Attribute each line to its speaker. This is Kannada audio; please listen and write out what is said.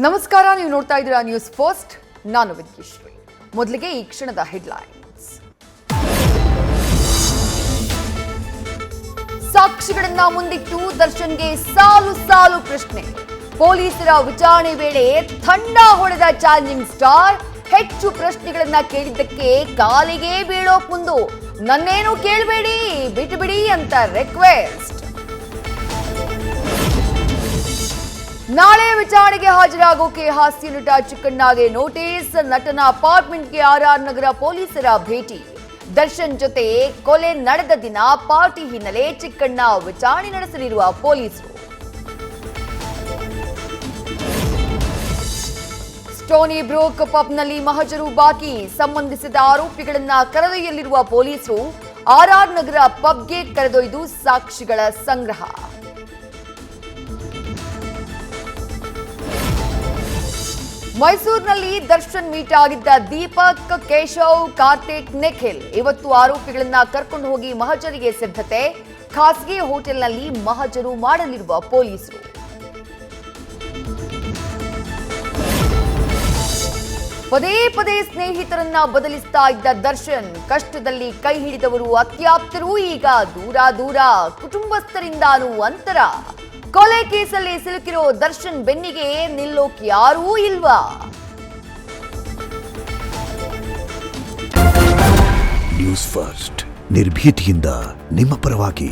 Speaker 1: ನಮಸ್ಕಾರ, ನೀವು ನೋಡ್ತಾ ಇದ್ದೀರಾ ನ್ಯೂಸ್ ಫಸ್ಟ್. ನಾನು ವಿದ್ಯಶ್ರೀ. ಮೊದಲಿಗೆ ಈ ಕ್ಷಣದ ಹೆಡ್ಲೈನ್ಸ್. ಸಾಕ್ಷಿಗಳನ್ನ ಮುಂದಿಟ್ಟು ದರ್ಶನ್ಗೆ ಸಾಲು ಸಾಲು ಪ್ರಶ್ನೆ. ಪೊಲೀಸರ ವಿಚಾರಣೆ ವೇಳೆ ಥಂಡ ಹೊಡೆದ ಚಾಲೆಂಜಿಂಗ್ ಸ್ಟಾರ್. ಹೆಚ್ಚು ಪ್ರಶ್ನೆಗಳನ್ನ ಕೇಳಿದ್ದಕ್ಕೆ ಕಾಲಿಗೆ ಬೀಳೋಕ್ ಮುಂದು ನನ್ನೇನು ಕೇಳಬೇಡಿ, ಬಿಟ್ಟುಬಿಡಿ ಅಂತ ರಿಕ್ವೆಸ್ಟ್. ನಾಳೆ ವಿಚಾರಣೆಗೆ ಹಾಜರಾಗೋಕೆ ಹಾಸ್ಯ ನಟ ಚಿಕ್ಕಣ್ಣಗೆ ನೋಟಿಸ್. ನಟನ ಅಪಾರ್ಟ್ಮೆಂಟ್ಗೆ ಆರ್ಆರ್ ನಗರ ಪೊಲೀಸರ ಭೇಟಿ. ದರ್ಶನ್ ಜೊತೆ ಕೊಲೆ ನಡೆದ ದಿನ ಪಾರ್ಟಿ ಹಿನ್ನೆಲೆ ಚಿಕ್ಕಣ್ಣ ವಿಚಾರಣೆ ನಡೆಸಲಿರುವ ಪೊಲೀಸರು. ಸ್ಟೋನಿ ಬ್ರೂಕ್ ಪಬ್ನಲ್ಲಿ ಮಹಜರು ಬಾಕಿ. ಸಂಬಂಧಿಸಿದ ಆರೋಪಿಗಳನ್ನ ಕರೆದೊಯ್ಯಲಿರುವ ಪೊಲೀಸರು ಆರ್ಆರ್ ನಗರ ಪಬ್ಗೆ ಕರೆದೊಯ್ದು ಸಾಕ್ಷಿಗಳ ಸಂಗ್ರಹ. ಮೈಸೂರಿನಲ್ಲಿ ದರ್ಶನ್ ಮೀಟ್ ಆಗಿದ್ದ ದೀಪಕ್, ಕೇಶವ್, ಕಾರ್ತಿಕ್, ನಿಖಿಲ್ ಇವತ್ತು ಆರೋಪಿಗಳನ್ನ ಕರ್ಕೊಂಡು ಹೋಗಿ ಮಹಜರಿಗೆ ಸಿದ್ಧತೆ. ಖಾಸಗಿ ಹೋಟೆಲ್ನಲ್ಲಿ ಮಹಜರು ಮಾಡಲಿರುವ ಪೊಲೀಸರು. ಪದೇ ಪದೇ ಸ್ನೇಹಿತರನ್ನ ಬದಲಿಸ್ತಾ ಇದ್ದ ದರ್ಶನ್. ಕಷ್ಟದಲ್ಲಿ ಕೈ ಹಿಡಿದವರು ಅತ್ಯಾಪ್ತರು ಈಗ ದೂರ ದೂರ. ಕುಟುಂಬಸ್ಥರಿಂದಾನೂ ಅಂತರ. ಕೊಲೆ ಕೇಸಲ್ಲಿ ಸಿಲುಕಿರೋ ದರ್ಶನ್ ಬೆನ್ನಿಗೆ ನಿಲ್ಲೋಕ್ ಯಾರೂ ಇಲ್ವಾ?
Speaker 2: ನ್ಯೂಸ್ ಫಸ್ಟ್, ನಿರ್ಭೀತಿಯಿಂದ ನಿಮ್ಮ ಪರವಾಗಿ.